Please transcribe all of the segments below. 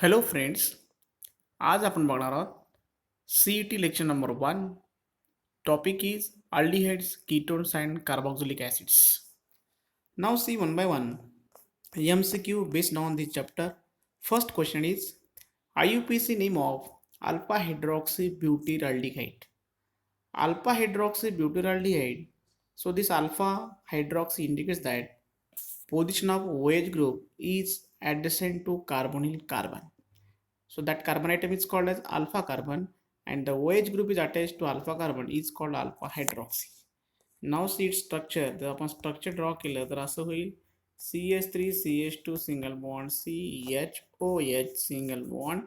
Hello friends, आज आपण बघणार आहोत C E T lecture number 1. Topic is aldehydes, ketones and carboxylic acids. Now see one by one MCQ based on this chapter. First question is IUPAC name of alpha hydroxybutyraldehyde. Alpha hydroxybutyraldehyde. So this alpha hydroxy indicates that position of OH group is adjacent to carbonyl carbon. So that carbon atom is called as alpha carbon, and the OH group is attached to alpha carbon is called alpha hydroxy. Now see its structure. जर आपण structure draw केलं तर असं होईल CH3CH2 single bond CHOH single bond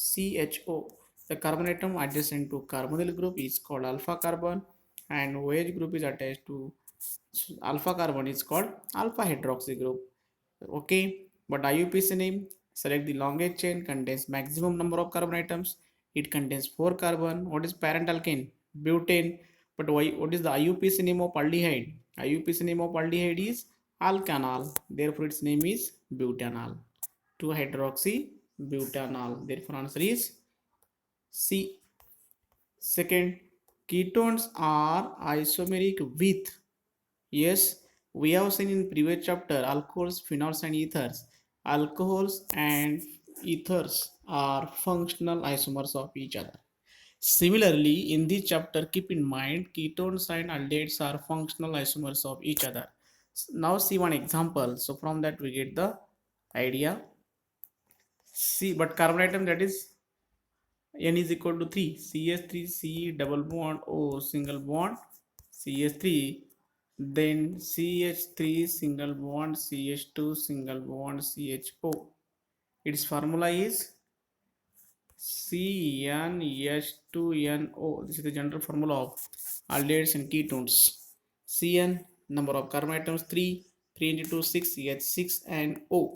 CHO. The carbon atom adjacent to carbonyl group is called alpha carbon, and OH group is attached to alpha carbon is called alpha hydroxy group. Okay, but IUPAC name, select the longest chain, contains maximum number of carbon atoms. It contains 4 carbon. What is parent alkane? Butane. But why, what is the IUPAC name of aldehyde? IUPAC name of aldehyde is alkanol. Therefore its name is butanol. 2-hydroxy butanol. Therefore answer is C. Second, ketones are isomeric with. Yes, we have seen in previous chapter alcohols, phenols and ethers. Alcohols and ethers are functional isomers of each other. Similarly, in this chapter, keep in mind ketones and aldehydes are functional isomers of each other. Now see one example. So from that we get the idea. See, but carbon atom, that is N is equal to 3. CH3 C double bond O single bond CH3. Then CH3 single bond CH2 single bond CHO. Its formula is CnH2nO. This is the general formula of aldehydes and ketones. Cn, number of carbon atoms 3, 3 into 2 6, H6 and O.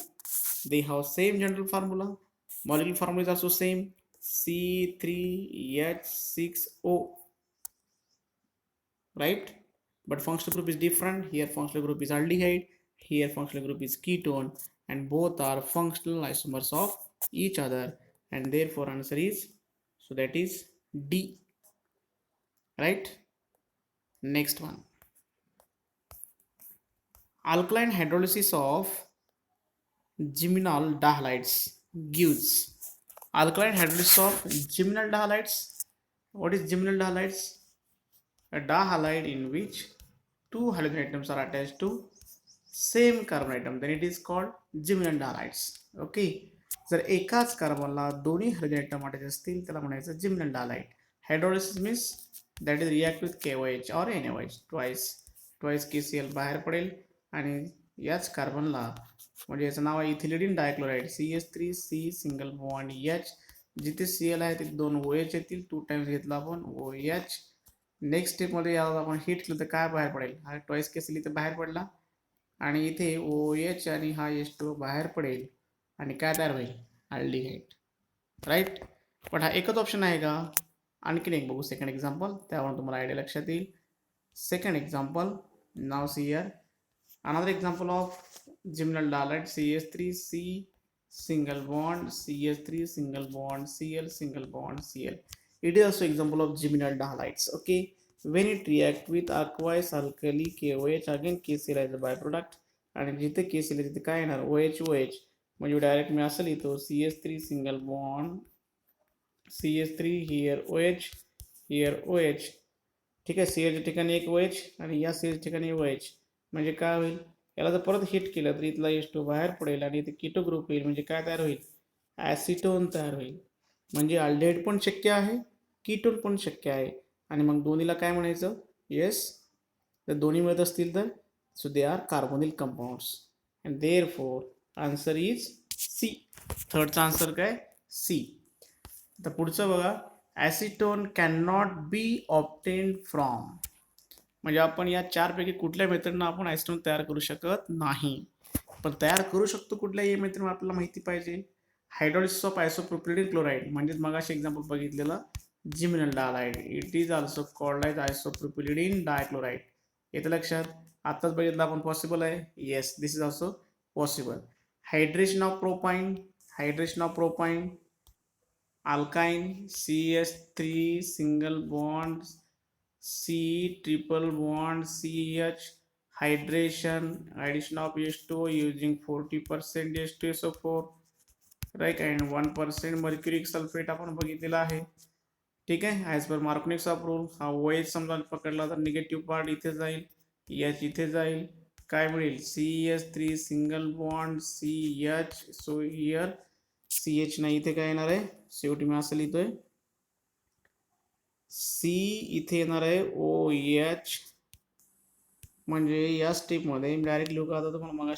They have same general formula. Molecular formula is also same, C3H6O, right? But functional group is different. Here functional group is aldehyde, here functional group is ketone, and both are functional isomers of each other, and therefore answer is, so that is D, right? Next one, alkaline hydrolysis of geminal halides gives alkaline hydrolysis of geminal halides. What is geminal halides? A dihalide in which two halogen atoms are attached to same carbon atom, then it is called geminal halides. Okay, जर एकाच कार्बनला दोन्ही hydrogen item attach असतील त्याला म्हणायचं geminal dihalide. Hydrolysis means that is react with KOH और NaOH. Twice KCl बाहेर पडेल आणि याच कार्बनला, म्हणजे याचं नाव आहे इथिलिडीन डायक्लोराइड, CH3C सिंगल बॉन्ड H. जिथे Cl आहे तिथे दोन OH येतील, 2 टाइम्स घेतला आपण OH. नेक्स्ट स्टेपमध्ये याला आपण हिट केलं तर काय बाहेर पडेल? हा ट्वाइस KCl इथे बाहेर पडला आणि इथे OH आणि हा H2O बाहेर पडेल आणि काय तयार होईल? Aldehyde, right. पण हा एकच ऑप्शन आहे का? आणखीन एक बघू, सेकंड एक्झाम्पल, त्यावरून तुम्हाला आयडिया लक्षात येईल. सेकंड एक्झाम्पल, नाव see here another example of geminal dihalide, CH3C single bond CH3 single bond Cl single bond Cl. It is also example of geminal halides. Okay, when it react with aqueous alkali KOH, again KCl as a byproduct, आणि जिथे KCl तिथे काय येणार? OH. म्हणजे direct मी असं लिहितो CH3 single bond CH3 here OH here OH. ठीक आहे, CH ठिकाणी एक OH आणि या CH ठिकाणी OH. म्हणजे काय होईल? याला जर परत हिट केलं तर इथला H2 बाहेर पडेल आणि इथे कीटो ग्रुप येईल. म्हणजे काय तयार होईल? ॲसिटोन तयार होईल. म्हणजे अल्डेहाइड पण शक्य आहे, कीटोन पण शक्य आहे. आणि मग दोन्हीला काय म्हणायचं? येस, जर दोन्ही मिळत असतील तर so they are carbonyl compounds, and therefore answer is C. थर्डचा आन्सर काय? सी. तर पुढचं बघा, acetone can not be obtained from. म्हणजे आपण या चारपैकी कुठल्या मेथडनं आपण ॲसिटोन तयार करू शकत नाही. पण तयार करू शकतो कुठल्या या मेथडनं आपल्याला माहिती पाहिजे. हायड्रोलिसिस ऑफ आयसोप्रोपिलिडीन क्लोराईड, म्हणजेच मगाशी एक्झाम्पल बघितलेलं geminal dihalide, it is also called as isopropylidene dichloride. येतं लक्षात? आत्ताच बघितलं आपण, पॉसिबल आहे. Yes, this is also possible. Hydration of propyne, Hydration of propyne, alkyne, CH3 single bond, C triple bond, CH, hydration, addition of H2O using 40% H2SO4, right, and 1% mercuric sulfate आपण बघितलेला आहे. ठीक आहे. ॲज पर मार्कोनिक्सचा रूल हा OH समजा पकडला तर negative part इथे जाईल, H इथे जाईल, काय मिळेल CH3 single bond CH. So here CH नाही इथे काय येणार आहे, शेवटी मी असं लिहितोय C इथे येणार आहे OH, म्हणजे या स्टेपमध्ये मी डायरेक्ट लिहू का आता तुम्हाला मग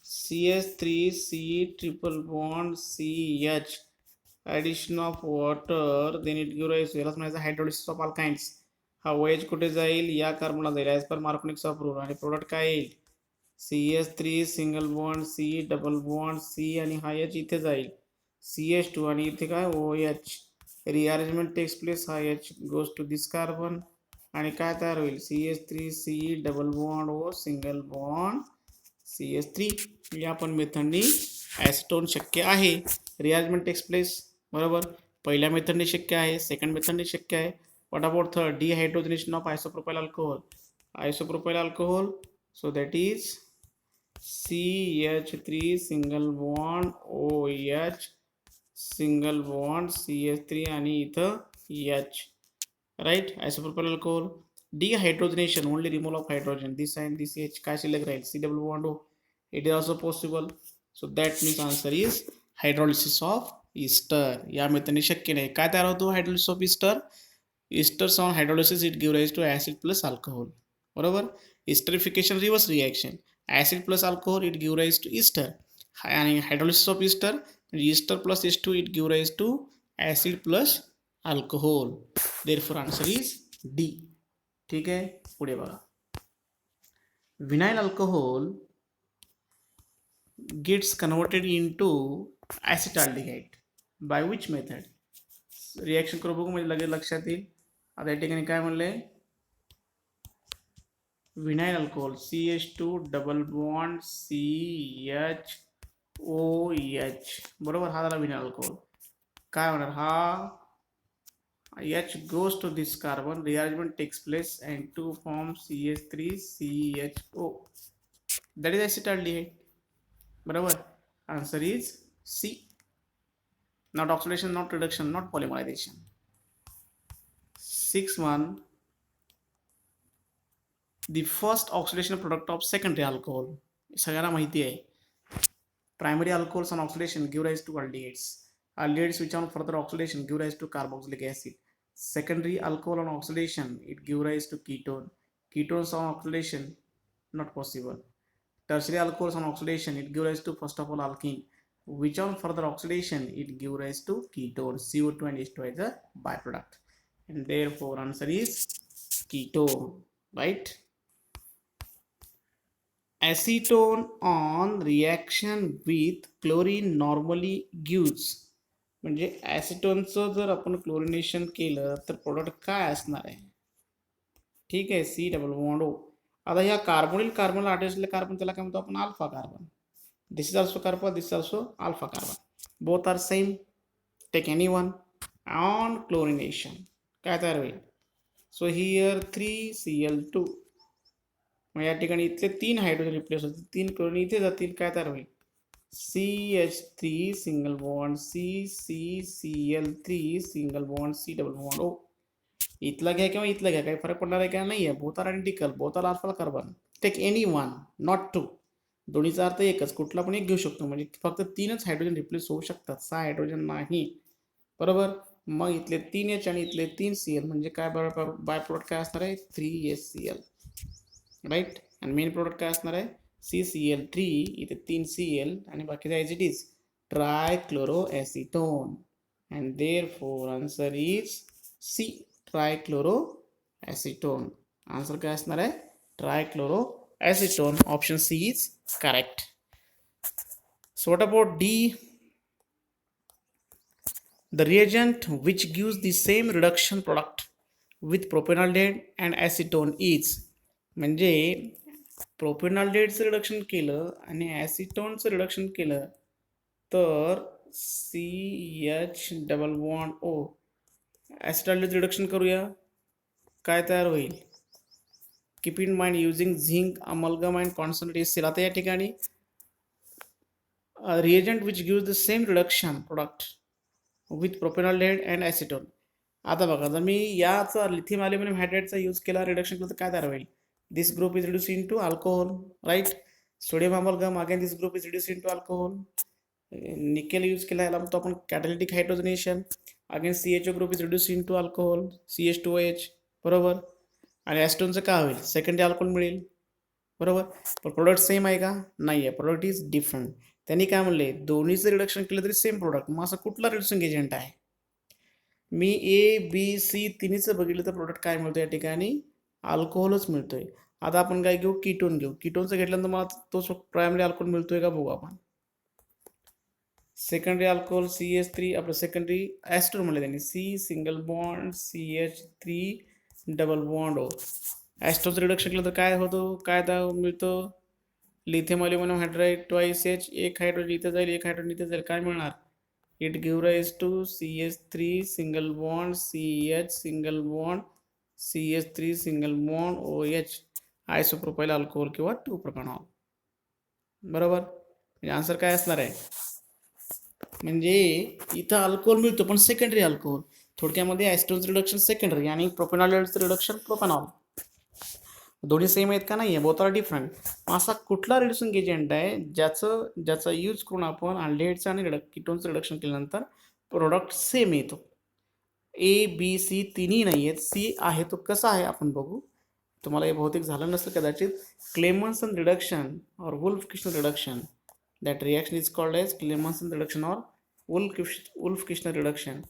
CH3 C triple bond CH addition of water then it gives rise यालाच म्हणायचं हायड्रोलिसिस ऑफ अल्काइन्स. हा OH कुठे जाईल, या कार्बनला जाईल ॲज पर मार्कोनिक्स ऑफ रूल, आणि प्रोडक्ट काय येईल CH3 single bond C double bond C, आणि हा H इथे जाईल CH2, आणि इथे काय OH. रिअरेंजमेंट टेक्स प्लेस, हा H goes to this carbon, आणि काय तयार होईल CH3 C double bond O single bond CH3. या पण मेथडनी ॲसिटोन शक्य आहे. रिअरेंजमेंट टेक्स प्लेस, बरोबर. पहिल्या मेथडने शक्य आहे, सेकंड मेथडने शक्य आहे. What about third, dehydrogenation of isopropyl alcohol. Isopropyl alcohol, so that is CH3 single bond OH single bond CH3, आणि इथं H, right. Isopropyl alcohol. Dehydrogenation only removal of hydrogen, this and this H काय शिल्लक राहील C double bond O. It is also possible. So that means answer is hydrolysis of ester. या मेथडने शक्य नाही. काय तयार होतो hydrolysis of ester, esters on hydrolysis it give rise to acid plus alcohol, बरोबर. Esterification reverse reaction, acid plus alcohol it give rise to ester, आणि hydrolysis of ester ester plus H2 it give rise to acid plus alcohol. Therefore answer is D. ठीक आहे, पुढे बघा. Vinyl alcohol gets converted into acetaldehyde by which method. Reaction करू बघू म्हणजे लगेच लक्षात येईल. आता या ठिकाणी काय म्हणले, vinyl alcohol CH2 double bond CH OH, बरोबर. हा झाला विनाइल अल्कोहोल. काय होणार, हा H goes to this carbon, rearrangement takes place and to form CH3 CHO, that is acetaldehyde, बरोबर. Answer is C. Not oxidation, not reduction, not polymerization. 6.1, the first oxidation product of secondary alcohol. सगळ्यांना माहिती आहे. Primary alcohols on oxidation give rise to aldehydes. Aldehydes which on further oxidation give rise to carboxylic acid. Secondary alcohol on oxidation it give rise to ketone. Ketones on oxidation not possible. Tertiary alcohols on oxidation it give rise to first of all alkene, which on further oxidation it give rise to ketone. CO2 and H2 is a byproduct, and therefore answer is ketone, right. Acetone on reaction with chlorine normally gives, म्हणजे ॲसिटोनचं जर आपण chlorination केलं तर product काय असणार आहे, ठीक आहे C डबल बॉन्ड O. आता ह्या कार्बोनिल कार्बनला अटॅचलेल्या कार्बन त्याला काय म्हणतो आपण alpha carbon. This is also carbon, this is also alpha carbon, both are same. Take any one. On chlorination काय तयार होईल, सो हिअर 3Cl2, मग या ठिकाणी इथले 3 हायड्रोजन रिप्लेस होतील, 3 क्लोरीन इथे जातील, काय तयार होईल CH3 single bond CCCl3 single bond C double bond O. इथला घ्या किंवा इथला घ्या, काही फरक पडणार आहे का, नाही आहे. Both are identical, both are alpha carbon. Take any one, not two. दोन्हीचा अर्थ एकच, कुठला पण एक घेऊ शकतो, म्हणजे फक्त 3च हायड्रोजन रिप्लेस होऊ शकतात, 6 हायड्रोजन नाही, बरोबर. मग इथले 3H आणि इथले 3Cl, म्हणजे काय बाय प्रोडक्ट काय असणार आहे 3HCl, राईट. आणि मेन प्रोडक्ट काय असणार आहे CCl3, इथे 3Cl, आणि बाकीचे as it is trichloroacetone, and therefore answer is C, trichloroacetone. Answer काय असणार आहे trichloroacetone. Option C is correct. So what about D, the reagent which gives the same reduction product with propanaldehyde and acetone is, म्हणजे प्रोपेनॉल्डेटचं reduction केलं आणि ॲसिटोनचं reduction केलं तर CH double bond O acetaldehyde reduction करूया, काय तयार होईल? Keep in mind using zinc amalgam and concentrate HCl. आता या ठिकाणी reagent which gives the same reduction product with propanaldehyde and acetone. आता बघा, जर मी याचा लिथियम ॲल्युमिनियम हायड्राइडचा यूज केला, रिडक्शन केलं तर काय तयार होईल? This group is reduce into alcohol, right. Sodium amalgam, again this group is reduce into alcohol. Nickel use केला, याला म्हणतो आपण catalytic hydrogenation. Again CHO group is reduce into alcohol, CH2OH, बरोबर. आणि ॲसिटोनचं काय होईल? Secondary alcohol मिळेल, बरोबर. पण प्रोडक्ट सेम आहे का? नाही आहे, प्रोडक्ट इज डिफरंट. त्यांनी काय म्हणले, दोन्हीचं रिडक्शन केलं तरी सेम प्रोडक्ट. मग असं कुठला रिड्युसिंग एजंट आहे? मी A, B, C तिन्हीचं बघितलं तर प्रोडक्ट काय मिळतो या ठिकाणी? अल्कोहोलच मिळतोय. आता आपण काय घेऊ? कीटोन घेऊ. कीटोनचं घेतल्यानंतर मला तोच प्रायमरी अल्कोहोल मिळतोय का बघू आपण. सेकंडरी अल्कोहोल CH3, आपलं सेकंडरी ॲस्टोन म्हणले त्यांनी, C≡CH CH3 double bond O. ॲस्टोनचं रिडक्शन केलं तर काय होतं? काय मिळतं? Lithium aluminium hydride twice H, एक हायड्रोजन इथे जाईल, एक हायड्रोजन इथे जाईल, काय मिळणार? It give rise to CH3 single bond CH single bond OH isopropyl alcohol किंवा 2-प्रोपॅनॉल, बरोबर. म्हणजे आन्सर काय असणार आहे? म्हणजे इथं अल्कोहोल मिळतो पण सेकंडरी अल्कोहोल. थोडक्यामध्ये ॲस्टोनचं रिडक्शन सेकंडरी आणि प्रोपेनॉलचं रिडक्शन प्रोपॅनॉल. दोन्ही सेम आहेत का? नाही आहे, बोथ आर डिफरंट. असा कुठला रिड्युसिंग एजंट आहे ज्याचा यूज करून आपण अल्डिहाइडचं आणि कीटोनचं रिडक्शन केल्यानंतर प्रोडक्ट सेम येतो? A, B, C तिन्ही नाही आहेत, C आहे. तो कसा आहे आपण बघू. तुम्हाला हे बहुतेक झालं नसतं कदाचित. Clemmensen reduction or Wolff Kishner reduction, that reaction is called as Clemmensen reduction or Wolff Kishner reduction.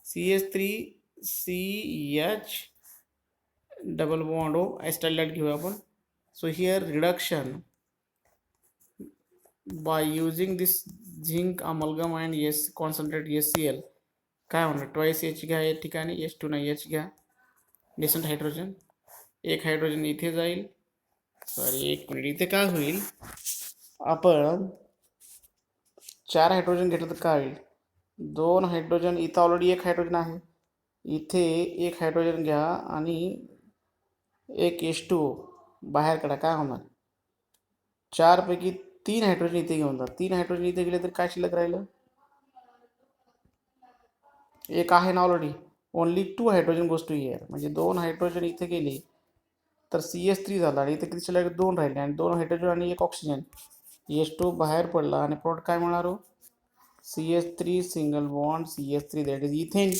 CH3CH double bond O acetaldehyde घेऊया आपण. So here reduction by using this zinc amalgam and concentrate HCl, काय होणार? Twice H घ्या या ठिकाणी, H2 नाही H घ्या, decent hydrogen. एक हायड्रोजन इथे जाईल, सॉरी एक मिनिट, इथे काय होईल? आपण 4 हायड्रोजन घेतलं तर काय होईल? 2 हायड्रोजन, इथं ऑलरेडी एक हायड्रोजन आहे, इथे एक हायड्रोजन घ्या आणि एक H2O बाहेर काढा, काय होणार? 4 पैकी 3 हायड्रोजन इथे घेऊन जा. 3 हायड्रोजन इथे गेले तर काय शिल्लक राहिलं? एक आहे ना ऑलरेडी. ओनली 2 हायड्रोजन गोष्ट हिअर, म्हणजे 2 हायड्रोजन इथे गेले तर CH3 झाला आणि इथे किती शिल्लक? 2 राहिले आणि 2 हायड्रोजन आणि एक ऑक्सिजन. H2 बाहेर पडला आणि प्रोडक्ट काय मिळणार हो? CH3 single bond CH3, that is ethane.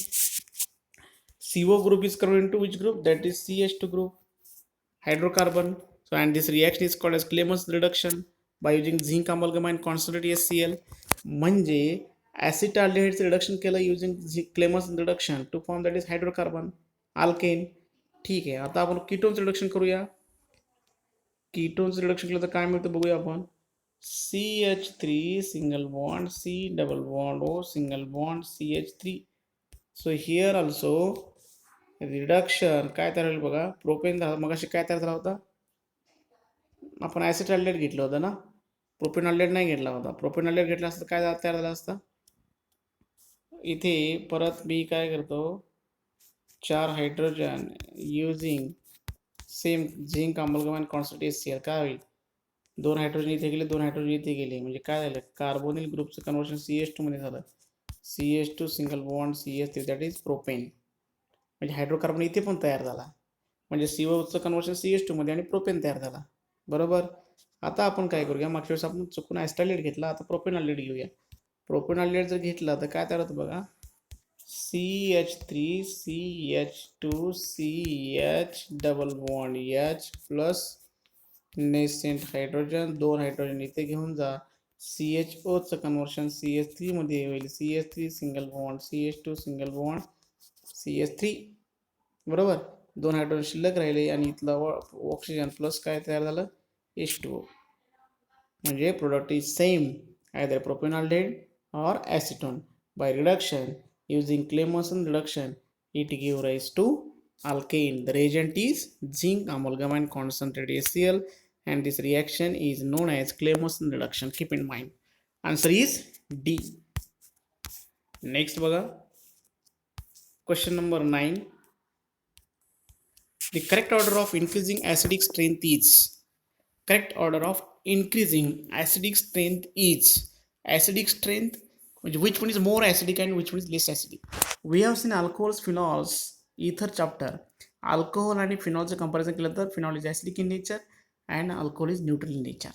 CO group is converted into which group? That is CH2 group, hydrocarbon. So and this reaction is called as Clemens reduction by using zinc amalgam and concentrate HCl. म्हणजे ॲसिटाल्डिहाइडचं reduction केलं using Clemmensen reduction to form that is hydrocarbon alkane. ठीक आहे, आता आपण कीटोनचं reduction करूया. कीटोनचं reduction केलं तर काय मिळतं बघूया आपण. CH3 single bond C≡O single bond CH3. So here also reduction काय तयार होईल बघा. प्रोपेन मगाशी काय तयार झाला होता? आपण ॲसिटाल्डेट घेतलं होतं ना, प्रोपेनॉल्डेट नाही घेतला होता. प्रोपेनॉल्डेट घेतला असतं काय तयार झालं असतं? इथे परत मी काय करतो, 4 hydrogen using same zinc amalgam and concentrate HCl, काय होईल? 2 हायड्रोजन इथे गेले, 2 हायड्रोजन इथे गेले, म्हणजे काय झालं? कार्बोनिल ग्रुपचं कन्वर्शन CH2 मध्ये झालं. CH2 single bond CH3, that is propane. म्हणजे हायड्रोकार्बन इथे पण तयार झाला, म्हणजे CO चं कन्वर्शन CH2 मध्ये आणि प्रोपेन तयार झाला, बरोबर. आता आपण काय करूया, मागच्या वेळेस आपण चुकून ॲसिटाल्डेट घेतला, आता प्रोपेनॉल्डेट घेऊया. प्रोपेनॉल्डेट जर घेतला तर काय तयार होतं बघा. CH3CH2CH double bond H plus hydrogen, 2 hydrogen इथे घेऊन जा. CHOचं कन्वर्शन CH3 मध्ये होईल. CH3 single bond CH2 single bond CH3, बरोबर. 2 हायड्रोजन शिल्लक राहिले आणि इथला ऑक्सिजन प्लस काय तयार झालं? H2O. म्हणजे product is same, either propanaldehyde or acetone. By reduction using Clemmensen reduction, it give rise to alkane. The reagent is zinc amalgam and concentrate HCl, and this reaction is known as Clemmensen reduction. Keep in mind. Answer is D. Next बघा, question number 9. The correct order of increasing acidic strength is, correct order of increasing acidic strength is, acidic strength, which one is more acidic and which one is less acidic. We have seen alcohols, phenols, ether chapter. Alcohol and phenolचं comparison केलं तर phenol is acidic in nature and alcohol is neutral in nature.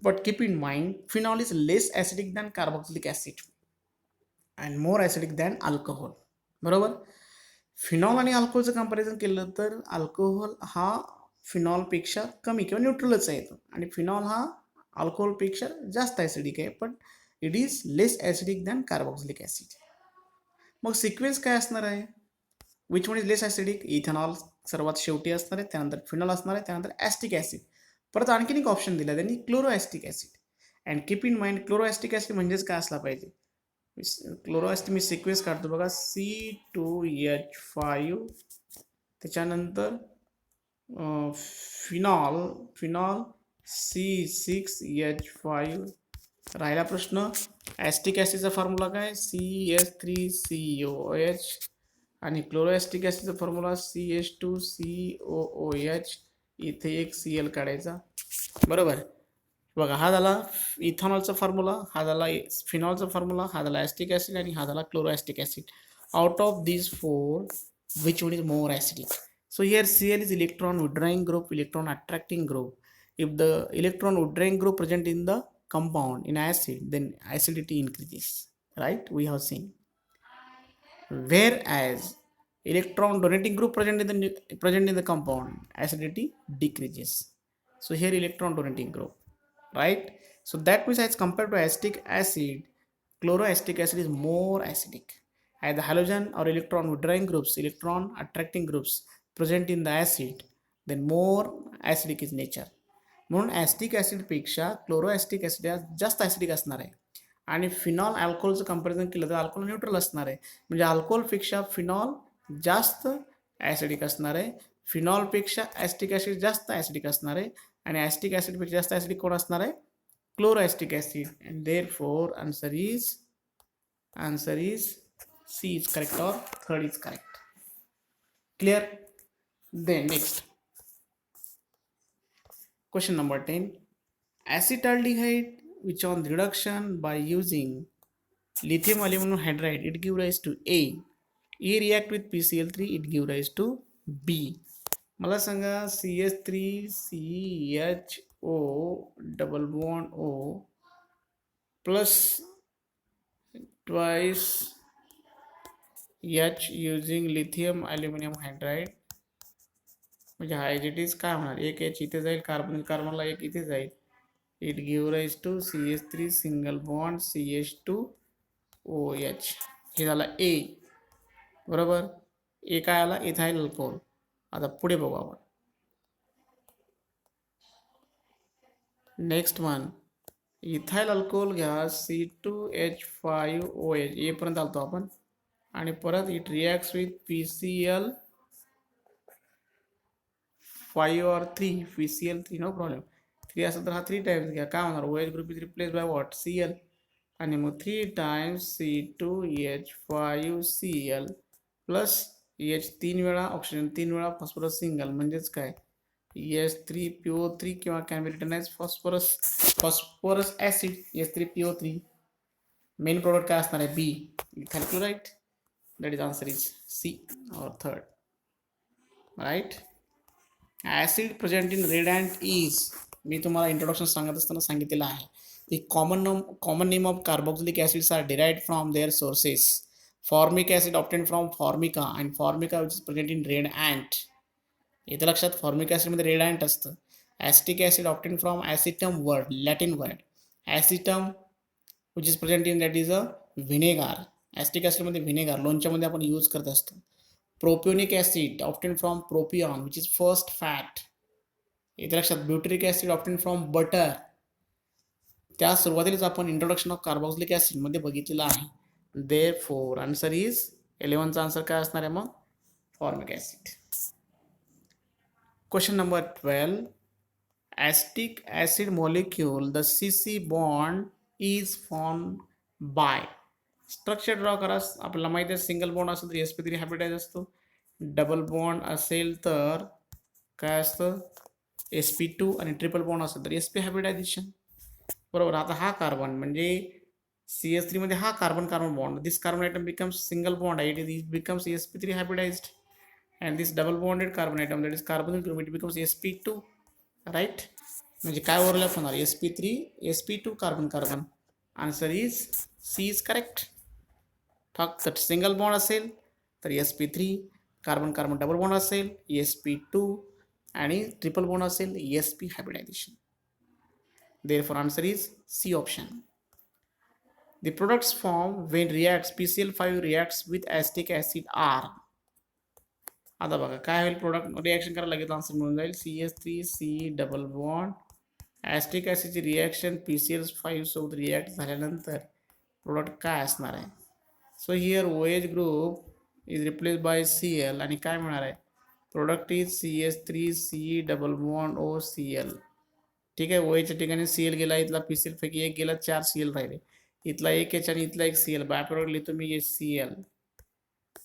But keep in mind, phenol is less acidic than carboxylic acid and more acidic than alcohol. बरोबर. Phenol आणि अल्कोहोलचं comparison केलं तर alcohol हा फिनॉलपेक्षा कमी किंवा न्यूट्रलच आहे आणि फिनॉल हा अल्कोहोलपेक्षा जास्त ॲसिडिक आहे, पण it is less acidic than carboxylic acid. मग सिक्वेन्स काय असणार आहे? Which one is less acidic? Ethanol सर्वात शेवटी असणार आहे, त्यानंतर फिनॉल असणार आहे, त्यानंतर ॲस्टिक ॲसिड. परत आणखीन एक ऑप्शन दिला त्यांनी, chloro acetic acid. And keep in mind, chloro acetic acid म्हणजेच काय असला पाहिजे? क्लोरो ॲसिड मी सिक्वेन्स काढतो बघा, C2H5, त्याच्यानंतर फिनॉल C6H5. राहिला प्रश्न ॲस्टिक ॲसिडचा फॉर्म्युला काय? CH3COOH आणि क्लोरो ॲस्टिक ॲसिडचा फॉर्म्युला CH2COOH. इथे एक Cl काढायचा, बरोबर. बघा, हा झाला इथेनॉलचा फॉर्म्युला, हा झाला फिनॉलचा फॉर्म्युला, हा झाला ॲस्टिक ॲसिड आणि हा झाला chloro acetic acid. Out of these four, which one is more acidic? So here Cl is electron withdrawing group, electron attracting group. If the electron withdrawing group present in the compound in acid, then acidity increases, right? We have seen. Whereas electron donating group present in the compound, acidity decreases. So here electron donating group, right? So that means as compared to acetic acid, chloroacetic acid is more acidic. As the halogen or electron withdrawing groups, electron attracting groups present in the acid, then more acidic is nature. म्हणून ॲस्टिक ॲसिडपेक्षा क्लोरोॲस्टिक acid जास्त acidic असणार आहे. आणि phenol अल्कोहोलचं comparison केलं तर alcohol neutral असणार आहे. म्हणजे अल्कोहोलपेक्षा फिनॉल जास्त ॲसिडिक असणार आहे, फिनॉलपेक्षा ॲस्टिक ॲसिड जास्त ॲसिडिक असणार आहे, आणि ॲस्टिक ॲसिडपेक्षा जास्त ॲसिडिक कोण असणार आहे? Chloroacetic acid. And therefore answer is C is correct or third is correct. Clear? Then next, question number 10. Acetaldehyde, which on reduction by using lithium aluminum hydride, it give rise to A. A react with PCl3, it give rise to B. मला सांगा, CH3CHO double bond O plus twice H using lithium aluminum hydride, म्हणजे हा age it is काय होणार? एक H इथे जाईल, कार्बनला एक इथे जाईल. It give rise to CH3 single bond CH2OH. हे झाला ए, बरोबर. ए काय आला? Ethyl alcohol. आता पुढे बघू आपण. नेक्स्ट वन, इथाइल अल्कोहोल घ्या, C2H5OH. एपर्यंत आलतो आपण, आणि परत it reacts with PCl 5 or 3, PCl3, no problem. 3 असेल तर हा 3 टाइम्स घ्या, काय होणार? OH group is replace by what? Cl. आणि मग 3 टाइम्स C2H5Cl प्लस H 3 वेळा ऑक्सिजन, 3 वेळा फॉस्फरस सिंगल, म्हणजेच काय? H3PO3 किंवा can be written as phosphorus acid, H3PO3. Main product काय असणार आहे? B, ethyl chloride. That is answer is C or third, right. Acid present in red ant is, मी तुम्हाला इंट्रोडक्शन सांगत असताना सांगितलेलं आहे. The common name of carboxylic acids are derived from their sources. Formic acid obtained from formica, and formica which is present in red ant. इथे लक्षात, formic ॲसिडमध्ये red ant असतं. Acetic acid obtain from acetum word, Latin word. Acetum which is present in, that is a vinegar. Acetic ॲसिडमध्ये vinegar, लोणच्यामध्ये आपण use करत असतो. Propionic acid obtain from propion which is first fat. इथे लक्षात, butyric acid obtain from butter. त्या सुरुवातीलाच आपण इंट्रोडक्शन ऑफ कार्बॉक्सिलिक ॲसिडमध्ये बघितलेलं आहे. देअरफॉर आन्सर इज 11चा आन्सर काय असणार आहे मग? Formic acid. Question number 12. Acetic acid molecule, the CC bond is formed by. Structure draw करा. आपल्याला माहिती आहे सिंगल बॉन्ड असेल तर sp3 हायब्रिडाइज असतो. डबल बॉन्ड असेल तर काय असतं sp2 आणि ट्रिपल बॉन्ड असेल तर sp हायब्रिडायझेशन. बरोबर. आता हा कार्बन म्हणजे CS3 मध्ये हा carbon carbon bond, this carbon item becomes single bond, it becomes sp3 hybridized, and this double bonded carbon atom, that is carbonyl group, it becomes sp2, right? म्हणजे काय overlap होणार sp3 sp2 carbon carbon. Answer is C is correct. फक्त single bond असेल तर sp3, carbon carbon double bond असेल sp2 आणि triple bond असेल sp hybridisation. Therefore answer is C option. The products formed when reacts PCl5 reacts with acetic acid are. आता बघा काय होईल, प्रोडक्ट रिॲक्शन करायला लागेल आन्सर मिळून जाईल. CS3C डबल बॉन्ड ॲस्टिक ॲसिडची रिॲक्शन PCl5 सोबत रिॲक्ट झाल्यानंतर प्रोडक्ट काय असणार आहे. So here OH group is replace by Cl आणि काय मिळणार आहे, product is CS3C double bond OCl. ठीक आहे. OHच्या ठिकाणी Cl गेला, इथला PCl पैकी एक गेला, 4 Cl राहिले. इथला एक H आणि इथला एक Cl, बाय प्रोडक्ट लिहितो मी HCl.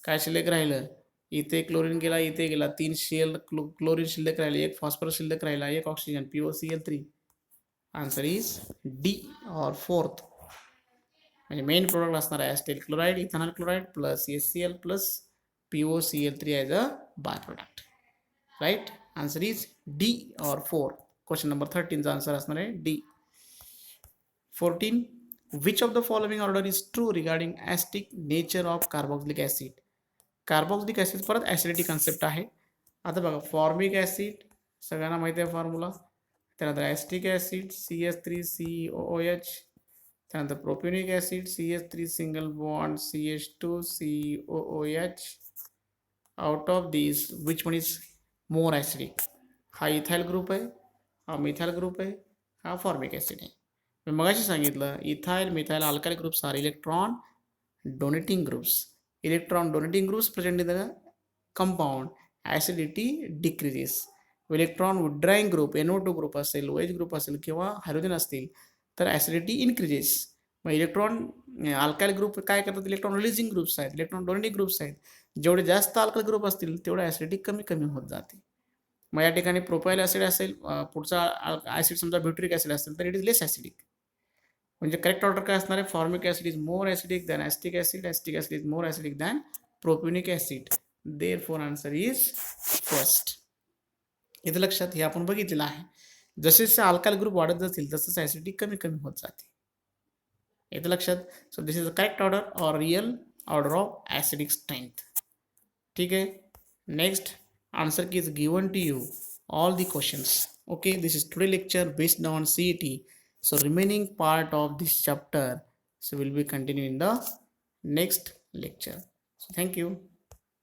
काय शिल्लक राहिलं, इथे क्लोरीन गेला, इथे गेला, 3 Cl क्लोरीन शिल्लक राहिले, एक फॉस्फरस शिल्लक राहिला, एक oxygen POCl3. Answer is D or fourth. म्हणजे मेन प्रोडक्ट असणार आहे acetate chloride, ethanoyl chloride plus HCl plus POCl3 as a by product. Right. Answer is D or 4. Question number 13चा आन्सर असणार आहे D. 14. Which of the following order is true regarding acidic nature of carboxylic acid? Carboxylic acid परत acidity concept आहे. आता बघा formic acid सगळ्यांना माहिती आहे फॉर्म्युला. त्यानंतर ॲस्टिक ॲसिड CH3COOH. त्यानंतर propionic acid CH3 single bond CH2COOH. Out of this which one is more acidic. हा इथाइल ग्रुप आहे, हा मिथाइल ग्रुप आहे, हा फॉर्मिक ॲसिड आहे. मी मगाशी सांगितलं ethyl methyl alkyl groups are electron donating groups. Electron donating groups present in the compound, acidity decreases. Electron withdrawing group NO2 group असेल, OH ग्रुप असेल किंवा हायड्रोजन असतील तर ॲसिडिटी इन्क्रीजेस. मग इलेक्ट्रॉन अल्काइल ग्रुप काय करतात, इलेक्ट्रॉन रिलीजिंग ग्रुप्स आहेत, electron donating groups आहेत. जेवढे जास्त अल्काइल ग्रुप असतील तेवढे ॲसिडिटी कमी कमी होत जाते. मग या ठिकाणी प्रोपाइल ॲसिड असेल, पुढचा ॲसिड समजा ब्युट्रिक ॲसिड असेल तर इट इज लेस ॲसिडिक. म्हणजे करेक्ट ऑर्डर काय असणार आहे, formic acid is more acidic than acetic acid, acetic acid is more acidic than propionic acid. Therefore answer is first. इथं लक्षात हे आपण बघितलेलं आहे. जसे जसे अल्काइल ग्रुप वाढत जातील तसंच ॲसिडिटी कमी कमी होत जाते. इथं लक्षात. So this is the correct order or real order of acidic strength. ठीक आहे. Next answer key is given to you all the questions. Okay, this is today lecture based on CET. So remaining part of this chapter so will be continuing in the next lecture. So thank you.